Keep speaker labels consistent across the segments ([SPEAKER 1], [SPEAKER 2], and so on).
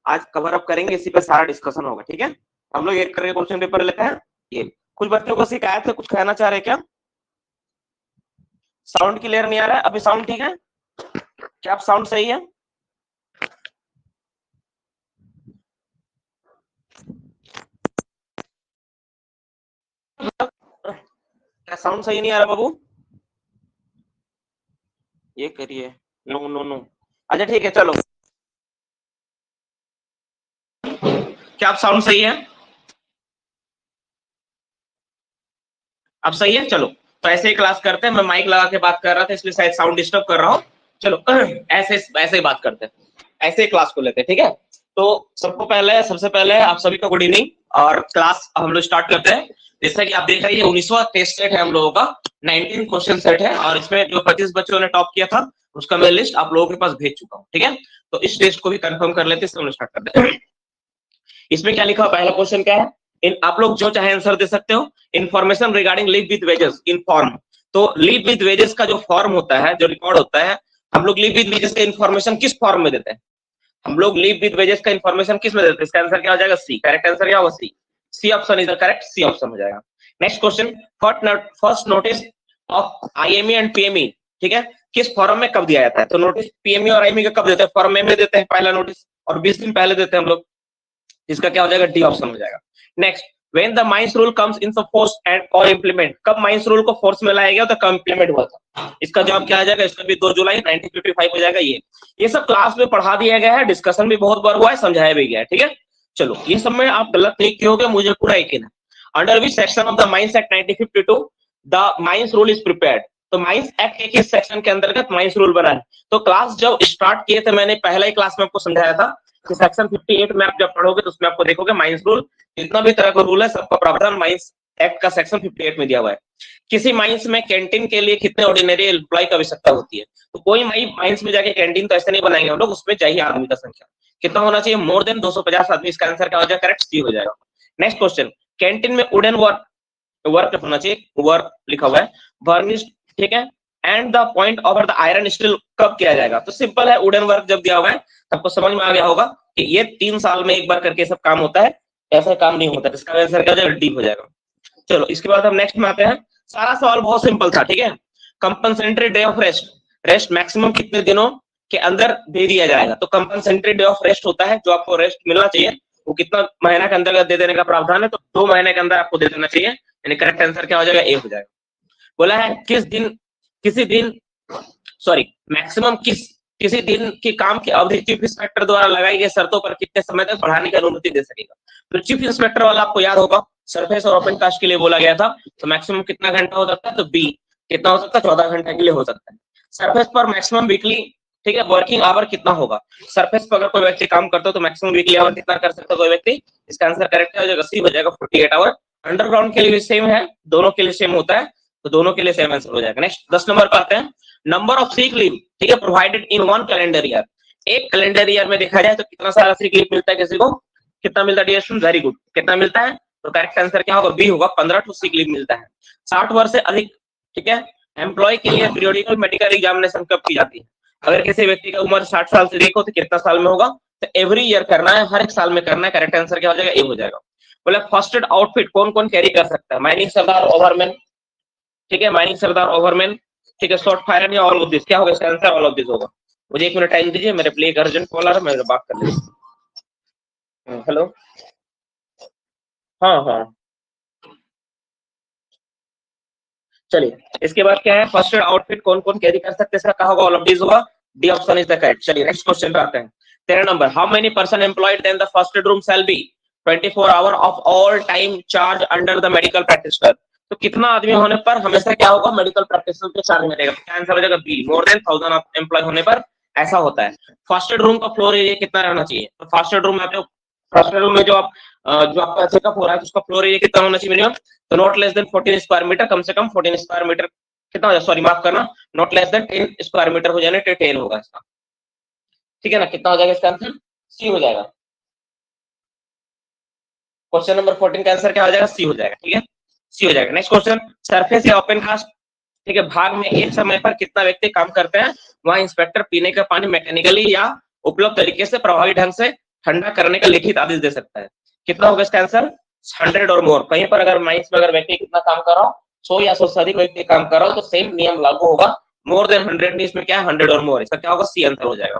[SPEAKER 1] आज cover up करेंगे, इसी पे सारा डिस्कशन होगा। ठीक है, हम लोग एक करके क्वेश्चन पेपर लेते हैं। ये कुछ बच्चों को शिकायत है, कुछ कहना चाह रहे हैं क्या? साउंड क्लियर नहीं आ रहा है अभी? साउंड ठीक है क्या? आप साउंड सही है? क्या साउंड सही नहीं आ रहा बाबू? ये करिए, नो नो नो। अच्छा ठीक है, चलो। क्या आप साउंड सही है? अब सही है? चलो, तो ऐसे ही क्लास करते हैं। मैं माइक लगा के बात कर रहा था, इसलिए शायद साउंड डिस्टर्ब कर रहा हूँ। चलो ऐसे ऐसे ही बात करते हैं, ऐसे ही क्लास को लेते हैं। ठीक है, तो सबसे पहले आप सभी को गुड इवनिंग, और क्लास हम लोग स्टार्ट करते हैं। जैसा कि आप देख रहे हैं, 19वां टेस्ट सेट है हम लोगों का, 19 क्वेश्चन सेट है, और इसमें जो 25 बच्चों ने टॉप किया था उसका मैं लिस्ट आप लोगों के पास भेज चुका हूँ। ठीक है, तो इस टेस्ट को भी कंफर्म कर लेते हैं, हम लोग स्टार्ट करते हैं। इसमें क्या लिखा हुआ, पहला क्वेश्चन क्या है? आप लोग जो चाहे आंसर दे सकते हो। Information regarding leave with wages in form. तो लीव विद वेजेस का जो फॉर्म होता है, जो रिकॉर्ड होता है, हम लोग लीव विद वेजेस का इन्फॉर्मेशन किस फॉर्म में देते हैं? हम लोग लीव विद वेजेस का इन्फॉर्मेशन किस में देते हैं? इसका आंसर क्या हो जाएगा? सी। करेक्ट आंसर क्या होगा? C. C option is the correct, C option हो जाएगा। Next question, first notice of IME and PME, ठीक है, किस फॉर्म में कब दिया जाता है? तो नोटिस पीएमई और आईएमई का कब देते हैं? फॉर्म में देते हैं पहला नोटिस, और 20 दिन पहले देते हैं हम लोग। इसका क्या हो जाएगा? डी ऑप्शन हो जाएगा। Next, when the mines rule comes in force and और इंप्लीमेंट, कब माइंस रूल को फोर्स में लाया गया तो कब इंप्लीमेंट हुआ था? इसका जवाब क्या आ जाएगा? इसका भी 2 जुलाई 1955 हो जाएगा। ये सब क्लास में पढ़ा दिया गया है, डिस्कशन भी बहुत बार हुआ है, समझाया भी गया है। ठीक है, चलो, ये सब में आप गलत नहीं किए, मुझे पूरा यकीन है। Under which section of the mines act 1952 the mines rule is prepared? तो माइंस एक्ट के किस सेक्शन के अंतर्गत माइंस रूल बना है? तो क्लास जब स्टार्ट किए थे, मैंने पहला ही क्लास में आपको समझाया था कि सेक्शन 58 में आप जब पढ़ोगे तो उसमें आपको देखोगे माइंस रूल, जितना भी तरह का रूल है सबका प्रावधान माइंस एक्ट का सेक्शन 58 में दिया हुआ है। किसी माइंस में कैंटीन के लिए कितने ऑर्डिनरी एम्प्लॉय की आवश्यकता होती है? तो कोई माइंस में जाके कैंटीन तो ऐसे नहीं बनाएंगे हम लोग, उसमें चाहिए आदमी का संख्या कितना होना चाहिए? मोर देन 250 आदमी। इसका आंसर क्या हो जाएगा? करेक्ट, सी हो जाएगा। नेक्स्ट क्वेश्चन, कैंटीन में वुडन वर्क होना चाहिए, वर्क लिखा हुआ है, वर्निश, ठीक है, and the point over the iron steel कब किया जाएगा? तो सिंपल है, वुडन वर्क जब दिया हुआ है आपको समझ में आ गया होगा कि ये 3 साल में एक बार करके सब काम होता है, ऐसा काम नहीं होता। इसका आंसर क्या हो जाएगा? डी हो जाएगा। चलो, इसके बाद हम नेक्स्ट में आते हैं। सारा सवाल बहुत सिंपल था। ठीक है, compensatory day of rest, rest maximum कितने दिनों के अंदर दे दिया जाएगा? तो कंपनसेंट्री डे ऑफ रेस्ट होता है, जो आपको रेस्ट मिलना चाहिए, वो कितना महीना के अंदर दे देने का प्रावधान है? तो 2 महीने के अंदर आपको दे देना चाहिए। यानी करेक्ट आंसर क्या हो जाएगा? ए हो जाएगा। बोला है किसी दिन सॉरी मैक्सिमम किसी दिन के काम की अवधि चीफ इंस्पेक्टर द्वारा लगाई गई शर्तों पर कितने समय तक बढ़ाने की अनुमति दे सकेगा? तो चीफ इंस्पेक्टर वाला आपको याद होगा, सरफेस और ओपन कास्ट के लिए बोला गया था, तो मैक्सिमम कितना घंटा हो सकता है? तो बी। कितना हो सकता है? 14 घंटे के लिए हो सकता है। सरफेस पर मैक्सिमम वीकली, ठीक है, वर्किंग आवर कितना होगा? सरफेस पर अगर कोई व्यक्ति काम करता है तो मैक्सिमम वीकली आवर कितना कर सकता है कोई व्यक्ति? इसका आंसर करेक्ट हो जाएगा, सी हो जाएगा, 48 आवर। अंडरग्राउंड के लिए भी सेम है, दोनों के लिए सेम होता है, तो दोनों के लिए सेम आंसर हो जाएगा। नेक्स्ट 10 नंबर पर आते हैं। नंबर ऑफ सिक लीव, ठीक है, प्रोवाइडेड इन 1 कैलेंडर ईयर, एक कैलेंडर ईयर में देखा जाए तो कितना सारा सिक लीव मिलता है किसी को? कितना मिलता है डियर स्टूडेंट? वेरी गुड, कितना मिलता है? तो करेक्ट आंसर क्या होगा? बी होगा, 15 टू सिक लीव मिलता है। 60 वर्ष से अधिक, ठीक है, एम्प्लॉय के लिए पीरियोडिकल मेडिकल एग्जामिनेशन कब की जाती है? अगर किसी व्यक्ति का उम्र 60 साल से अधिक हो तो कितना साल में होगा? तो एवरी ईयर करना है, हर एक साल में करना है। करेक्ट आंसर क्या हो जाएगा? ए हो जाएगा। बोले फर्स्ट एड आउटफिट कौन कौन कैरी कर सकता है? माइनिंग सरदार, ओवरमैन, ठीक है, माइनिंग सरदार, ओवरमैन, ठीक है, शॉर्ट फायर या ऑल ऑफ दिस? क्या होगा इसका आंसर? ऑल ऑफ दिस होगा। मुझे 1 मिनट टाइम दीजिए, मेरे प्ले एक अर्जेंट कॉल आ रहा है, मैं बात कर लेता हूं। हेलो, हाँ हाँ, चलिए, इसके बाद क्या है? फर्स्ट एड आउटफिट कौन कौन कैरी कर सकते हैं? इसका कहा होगा? ऑल ऑफ दिस होगा, D option is the correct. चलिए नेक्स्ट क्वेश्चन पे आते हैं। 13 number, how many person employed then the first aid room shall be 24 hour of all time charge under the medical practitioner? तो कितना आदमी होने पर हमेशा क्या होगा? मेडिकल प्रैक्टिशनर पे चार्ज मिलेगा। क्या आंसर हो जाएगा? बी, मोर देन 1000 एम्प्लॉय होने पर ऐसा होता है। फर्स्ट एड रूम का फ्लोर एरिया कितना रहना चाहिए? तो फर्स्ट एड रूम में फर्स्ट एड रूम में जो आपका चेकअप हो रहा है उसका फ्लोर एरिया कितना होना चाहिए मिनिमम? तो not less than 14 square metre, कम से कम 14 स्क्वायर मीटर कितना हो जाए? सॉरी माफ करना, not less than 10 square metre हो जाने, 10 होगा इसका, ठीक है ना? कितना हो जाएगा इसका आंसर? सी हो जाएगा। क्वेश्चन नंबर 14 का आंसर क्या हो जाएगा? सी हो जाएगा, ठीक है, सी हो जाएगा। नेक्स्ट क्वेश्चन, सरफेस या ओपन कास्ट, ठीक है, भाग में एक समय पर कितना व्यक्ति काम करते हैं? वहां इंस्पेक्टर पीने का पानी मैकेनिकली या उपलब्ध तरीके से प्रभावी ढंग से ठंडा करने का लिखित आदेश दे सकता है। कितना होगा इसका आंसर? 100 और मोर। कहीं पर अगर माइंस में अगर व्यक्ति कितना काम कर रहा हो, 100 या 100 से अधिक व्यक्ति काम कर रहा हो, तो सेम नियम लागू होगा। मोर देन 100 नहीं, इसमें क्या है 100 और मोर, इसका क्या होगा? सी आंसर हो जाएगा।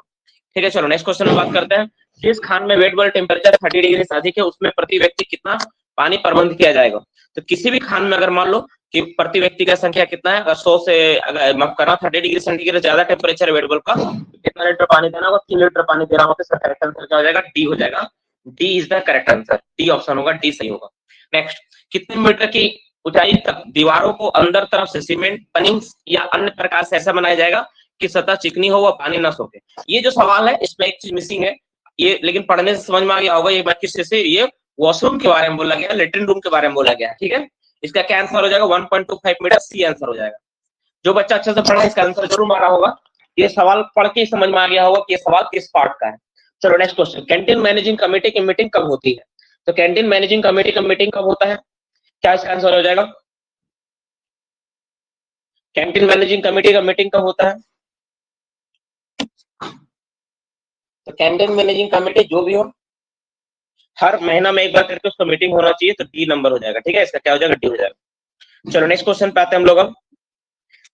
[SPEAKER 1] ठीक है, चलो नेक्स्ट क्वेश्चन में बात करते हैं। जिस खान में वेट बल टेम्परेचर 30 डिग्री से अधिक है, उसमें प्रति व्यक्ति कितना पानी प्रबंध किया जाएगा? तो किसी भी खान में अगर मान लो कि प्रति व्यक्ति का संख्या कितना है, अगर 100 से अगर माफ करना 30 डिग्री सेंटीग्रेड ज्यादा टेम्परेचर वेट बल का, तो कितना लीटर पानी देना होगा? 3 लीटर पानी देना होगा। इसका करेक्ट आंसर क्या हो जाएगा? डी हो जाएगा। D is the correct answer. D option होगा, डी सही होगा। नेक्स्ट, कितने मीटर की ऊंचाई तक दीवारों को अंदर तरफ से सीमेंट, पनिंग्स या अन्य प्रकार से ऐसा बनाया जाएगा कि सतह चिकनी हो व पानी न सोखे? ये जो सवाल है इसमें एक चीज मिसिंग है, ये लेकिन पढ़ने से समझ में आ गया होगा। ये बात किससे से? ये वॉशरूम के बारे में बोला गया, लेटरिन रूम के बारे में बोला गया। ठीक है, इसका क्या आंसर हो जाएगा? 1.25 मीटर, सी आंसर हो जाएगा। जो बच्चा अच्छे से पढ़ा इसका आंसर जरूर मारा होगा। ये सवाल पढ़ के समझ में आ गया होगा कि ये सवाल किस पार्ट का है। चलो next question, canteen managing committee की मीटिंग कब होती है? तो कैंटीन मैनेजिंग कमेटी का मीटिंग कब होता है? क्या इसका आंसर हो जाएगा? कैंटीन मैनेजिंग कमेटी का मीटिंग कब होता है? तो कैंटीन मैनेजिंग कमेटी जो भी हो, हर महीना में एक बार करके उसका मीटिंग होना चाहिए, तो डी नंबर हो जाएगा। ठीक है, इसका क्या हो जाएगा? डी हो जाएगा। चलो नेक्स्ट क्वेश्चन पे आते हैं हम लोग अब।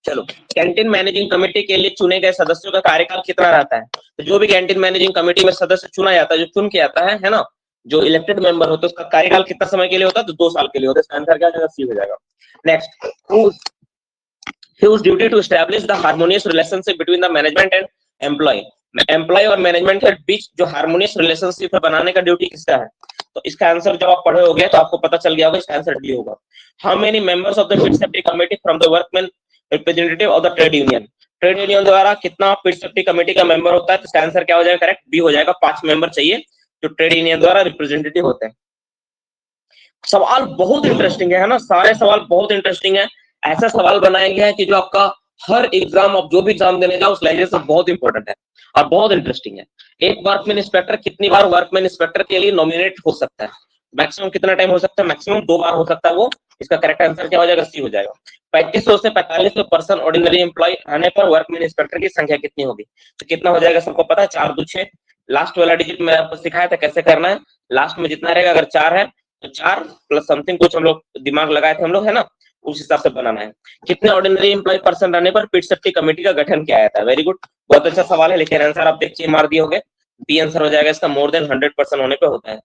[SPEAKER 1] चलो, कैंटीन मैनेजिंग कमेटी के लिए चुने गए सदस्यों का कार्यकाल कितना रहता है? तो जो भी कैंटीन मैनेजिंग कमेटी में सदस्य चुना जाता है, जो चुन के आता है ना, जो इलेक्टेड मेंबर होता है, उसका कार्यकाल कितना समय के लिए होता है? तो 2 साल के लिए होता है। इसका आंसर क्या हो जाएगा? सी हो जाएगा। Next, whose duty to establish the harmonious relationship between the management and employee? Employ और मैनेजमेंट के बीच जो हार्मोनियस रिलेशनशिप है बनाने का ड्यूटी किसका है? तो इसका आंसर जब आप पढ़े होगे तो आपको पता चल गया होगा, इसका आंसर डी होगा। How many members of the field safety committee from the workman representative of the trade union? Trade union द्वारा कितना फील्ड सेफ्टी कमेटी का मेंबर होता है? तो इसका आंसर क्या हो जाएगा? करेक्ट, बी हो जाएगा। 5 मेंबर चाहिए जो ट्रेड यूनियन द्वारा रिप्रेजेंटेटिव होते हैं। सवाल बहुत इंटरेस्टिंग है ना, सारे सवाल बहुत इंटरेस्टिंग है। ऐसा सवाल बनाया गया है कि जो आपका हर एग्जाम, आप जो भी एग्जाम देने जाओ उस लहजे से बहुत इंपॉर्टेंट है और बहुत इंटरेस्टिंग है। एक वर्कमैन इंस्पेक्टर कितनी बार वर्कमैन इंस्पेक्टर के लिए नॉमिनेट हो सकता है? मैक्सिमम कितना टाइम हो सकता है? मैक्सिमम 2 बार हो सकता है वो। इसका करेक्ट आंसर क्या हो जाएगा? सी हो जाएगा। 3500 से 4500 पर्सन ऑर्डिनरी एम्प्लॉय रहने पर वर्कमैन इंस्पेक्टर की संख्या कितनी होगी? तो कितना हो जाएगा? सबको पता है, 4 2 6। लास्ट वाला डिजिट में आपको सिखाया था कैसे करना है। लास्ट में जितना रहेगा, अगर 4 है तो 4 प्लस समथिंग कुछ हम लोग दिमाग लगाए थे हम लोग, है ना, उस हिसाब से बनाना है। कितने ऑर्डिनरी एम्प्लॉय पर्सन रहने पर फील्ड सेफ्टी कमेटी का गठन किया जाता है? वेरी गुड, बहुत अच्छा सवाल है, लेकिन आंसर आप देखिए मार दिए होंगे। बी आंसर हो जाएगा इसका, मोर देन 100% होने पे होता है।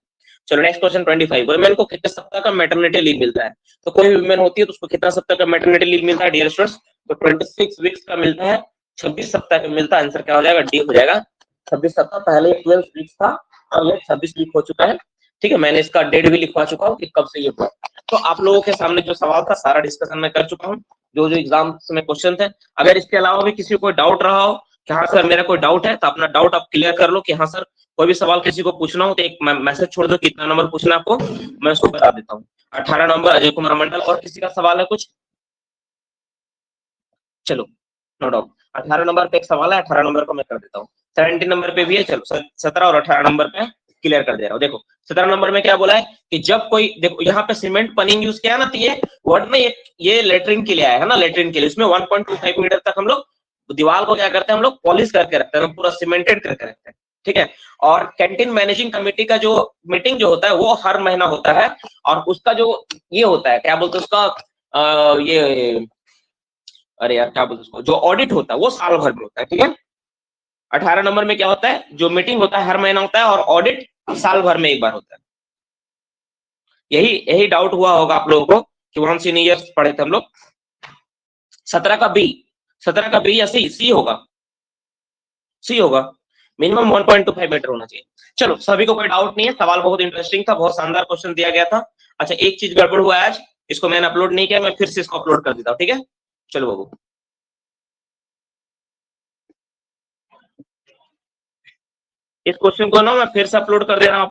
[SPEAKER 1] चलो नेक्स्ट क्वेश्चन 25, वुमेन को कितने सप्ताह का मैटरनिटी लीव मिलता है? तो कोई भी वुमेन होती है तो उसको कितना सप्ताह का मैटरनिटी लीव मिलता है डियर स्टूडेंट्स? तो 26 वीक्स का मिलता है, 26 सप्ताह का मिलता है। आंसर क्या हो जाएगा? डी हो जाएगा। 26 सप्ताह, पहले 12 वीक्स था और ये 26 वीक हो चुका है। ठीक है, मैंने इसका डेट भी लिखवा चुका हूँ कि कब से ये हुआ। तो आप लोगों के सामने जो सवाल था सारा डिस्कशन मैं कर चुका हूँ, जो जो एग्जाम में क्वेश्चन थे। अगर इसके अलावा भी किसी को कोई डाउट रहा हो कि हाँ सर मेरा कोई डाउट है, तो अपना डाउट आप क्लियर कर लो कि हाँ सर कोई भी सवाल किसी को पूछना हो तो एक मैसेज छोड़ दो, कितना नंबर पूछना आपको, मैं उसको बता देता हूँ। 18 नंबर अजय कुमार मंडल। और किसी का सवाल है कुछ? चलो नो डाउट, 18 नंबर पे एक सवाल है, 18 नंबर को मैं कर देता हूँ। 17 नंबर पे भी है, चलो 17 और 18 नंबर पे क्लियर कर दे रहा हूँ। देखो 17 नंबर में क्या बोला है कि जब कोई, देखो यहाँ पे सीमेंट पनिंग यूज किया ना, तो ये वर्ड में ये लेटरिन के लिए आया है ना, लेटरिन के लिए। इसमें 1.25 मीटर तक हम लोग दीवार को क्या करते हैं, हम लोग पॉलिश करके रखते हैं, पूरा सीमेंटेड करके रखते हैं। ठीक है, और कैंटीन मैनेजिंग कमेटी का जो मीटिंग जो होता है वो हर महीना होता है, और उसका जो ये होता है क्या बोलते हैं उसका, ये अरे यार क्या बोलते हैं उसको, जो ऑडिट होता है वो साल भर में होता है। ठीक है, 18 नंबर में क्या होता है, जो मीटिंग होता है हर महीना होता है और ऑडिट साल भर में एक बार होता है। यही डाउट हुआ होगा आप लोगों को कि 1 सीनियर्स पढ़े थे हम लोग। 17 का बी, 17 का बी या सी? सी होगा, सी होगा। मिनिमम 1.25 मीटर होना चाहिए। चलो सभी को कोई डाउट नहीं है, सवाल बहुत इंटरेस्टिंग था, बहुत शानदार क्वेश्चन दिया गया था। अच्छा एक चीज गड़बड़ हुआ है आज, इसको मैंने अपलोड नहीं किया, मैं फिर से इसको अपलोड कर देता हूँ। ठीक है, चलो बाबू, इस क्वेश्चन को ना मैं फिर से अपलोड कर दे रहा हूँ।